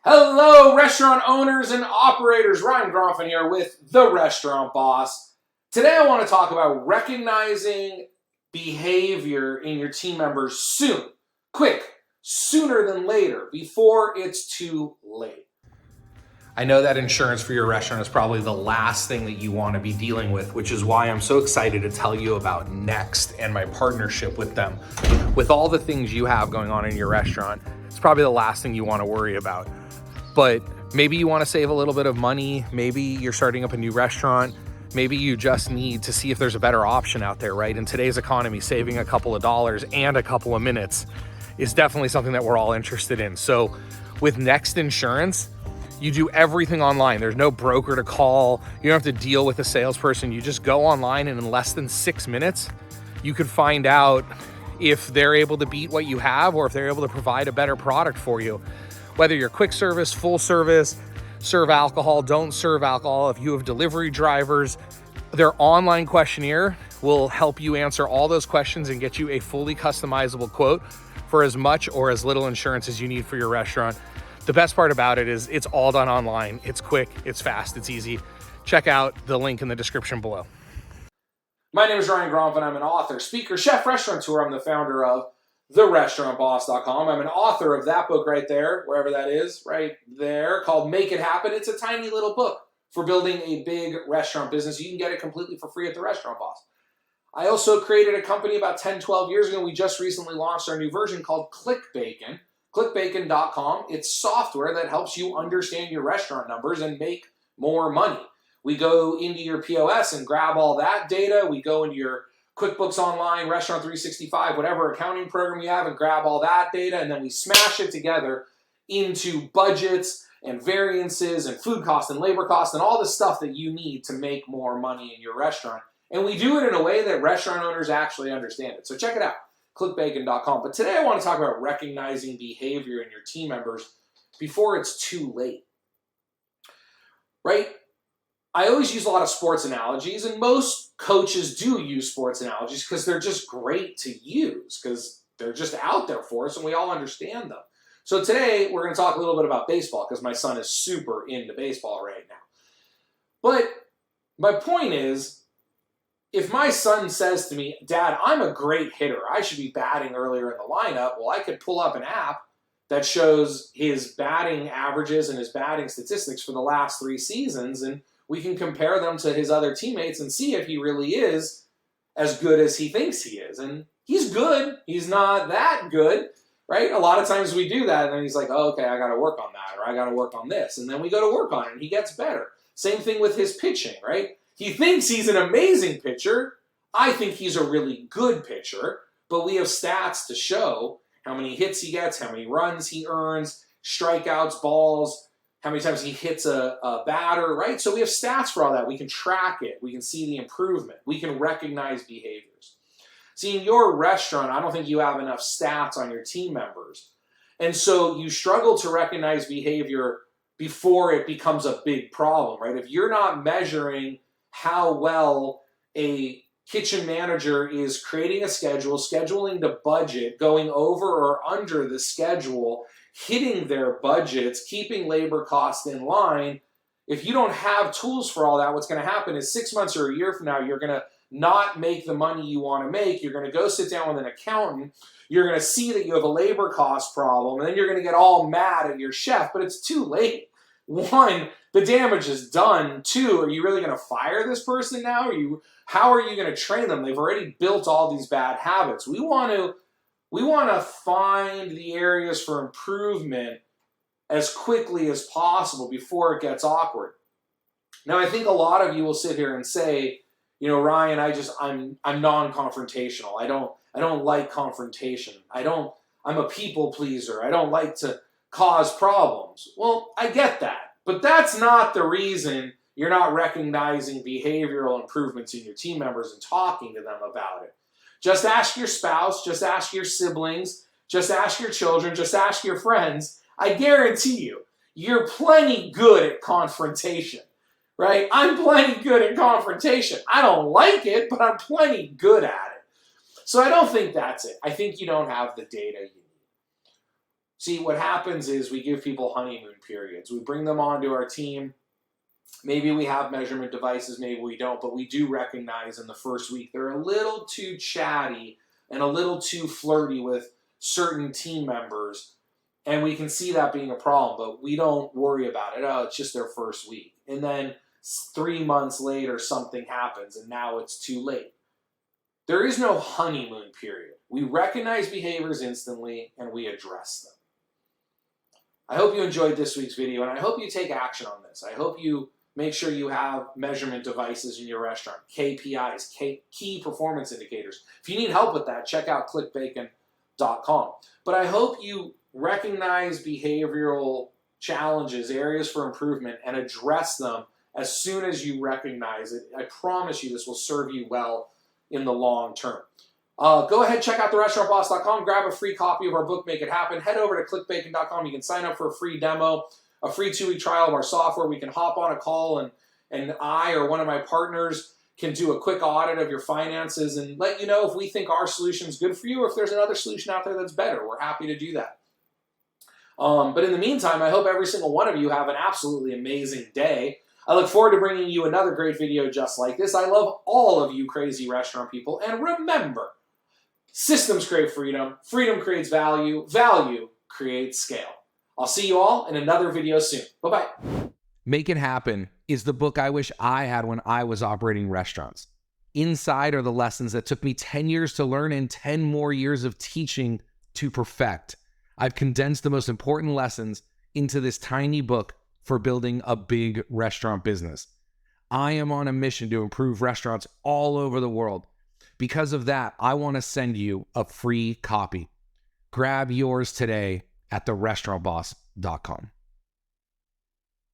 Hello, restaurant owners and operators. Ryan Gronfin here with The Restaurant Boss. Today I want to talk about recognizing behavior in your team members soon. Quick, sooner than later, before it's too late. I know that insurance for your restaurant is probably the last thing that you want to be dealing with, which is why I'm so excited to tell you about Next and my partnership with them. With all the things you have going on in your restaurant, it's probably the last thing you want to worry about. But maybe you want to save a little bit of money. Maybe you're starting up a new restaurant. Maybe you just need to see if there's a better option out there, right? In today's economy, saving a couple of dollars and a couple of minutes is definitely something that we're all interested in. So with Next Insurance, you do everything online. There's no broker to call. You don't have to deal with a salesperson. You just go online, and in less than 6 minutes, you could find out if they're able to beat what you have or if they're able to provide a better product for you. Whether you're quick service, full service, serve alcohol, don't serve alcohol, if you have delivery drivers, their online questionnaire will help you answer all those questions and get you a fully customizable quote for as much or as little insurance as you need for your restaurant. The best part about it is it's all done online. It's quick, it's fast, it's easy. Check out the link in the description below. My name is Ryan Gronfin. I'm an author, speaker, chef, restaurateur. I'm the founder of therestaurantboss.com. I'm an author of that book right there, wherever that is, right there, called Make It Happen. It's a tiny little book for building a big restaurant business. You can get it completely for free at The Restaurant Boss. I also created a company about 10, 12 years ago. We just recently launched our new version called ClickBacon, clickbacon.com. It's software that helps you understand your restaurant numbers and make more money. We go into your POS and grab all that data. We go into your QuickBooks Online, Restaurant 365, whatever accounting program you have, and grab all that data, and then we smash it together into budgets and variances and food costs and labor costs and all the stuff that you need to make more money in your restaurant. And we do it in a way that restaurant owners actually understand it. So check it out, clickbacon.com. But today I want to talk about recognizing behavior in your team members before it's too late, right? I always use a lot of sports analogies, and most coaches do use sports analogies because they're just great to use, because they're just out there for us and we all understand them. So today we're going to talk a little bit about baseball because my son is super into baseball right now. But my point is, if my son says to me, "Dad, I'm a great hitter. I should be batting earlier in the lineup," well, I could pull up an app that shows his batting averages and his batting statistics for the last 3 seasons, and we can compare them to his other teammates and see if he really is as good as he thinks he is. And he's good. He's not that good, right? A lot of times we do that, and then he's like, "Oh, okay, I got to work on that," or "I got to work on this." And then we go to work on it, and he gets better. Same thing with his pitching, right? He thinks he's an amazing pitcher. I think he's a really good pitcher, but we have stats to show how many hits he gets, how many runs he earns, strikeouts, balls, how many times he hits a batter, right? So we have stats for all that. We can track it. We can see the improvement. We can recognize behaviors. See, in your restaurant, I don't think you have enough stats on your team members. And so you struggle to recognize behavior before it becomes a big problem, right? If you're not measuring how well a kitchen manager is creating a schedule, scheduling the budget, going over or under the schedule, hitting their budgets, keeping labor costs in line, if you don't have tools for all that, what's going to happen is 6 months or a year from now, you're going to not make the money you want to make. You're going to go sit down with an accountant. You're going to see that you have a labor cost problem, and then you're going to get all mad at your chef, but it's too late. 1, the damage is done. 2, are you really going to fire this person now? How are you going to train them? They've already built all these bad habits. We want to find the areas for improvement as quickly as possible before it gets awkward. Now, I think a lot of you will sit here and say, "Ryan, I'm non-confrontational. I don't like confrontation. I'm a people pleaser. I don't like to cause problems." Well, I get that, but that's not the reason you're not recognizing behavioral improvements in your team members and talking to them about it. Just ask your spouse, just ask your siblings, just ask your children, just ask your friends. I guarantee you, you're plenty good at confrontation, right? I'm plenty good at confrontation. I don't like it, but I'm plenty good at it. So I don't think that's it. I think you don't have the data you need. See, what happens is we give people honeymoon periods. We bring them onto our team. Maybe we have measurement devices, maybe we don't, but we do recognize in the first week they're a little too chatty and a little too flirty with certain team members. And we can see that being a problem, but we don't worry about it. Oh, it's just their first week. And then 3 months later, something happens, and now it's too late. There is no honeymoon period. We recognize behaviors instantly, and we address them. I hope you enjoyed this week's video, and I hope you take action on this. I hope you make sure you have measurement devices in your restaurant, KPIs, key performance indicators. If you need help with that, check out clickbacon.com. But I hope you recognize behavioral challenges, areas for improvement, and address them as soon as you recognize it. I promise you this will serve you well in the long term. Go ahead, check out therestaurantboss.com, grab a free copy of our book, Make It Happen. Head over to clickbacon.com. You can sign up for a free demo, a free 2-week trial of our software. We can hop on a call and I or one of my partners can do a quick audit of your finances and let you know if we think our solution is good for you or if there's another solution out there that's better. We're happy to do that. But in the meantime, I hope every single one of you have an absolutely amazing day. I look forward to bringing you another great video just like this. I love all of you crazy restaurant people. And remember, systems create freedom, freedom creates value, value creates scale. I'll see you all in another video soon. Bye-bye. Make It Happen is the book I wish I had when I was operating restaurants. Inside are the lessons that took me 10 years to learn and 10 more years of teaching to perfect. I've condensed the most important lessons into this tiny book for building a big restaurant business. I am on a mission to improve restaurants all over the world. Because of that, I want to send you a free copy. Grab yours today at therestaurantboss.com.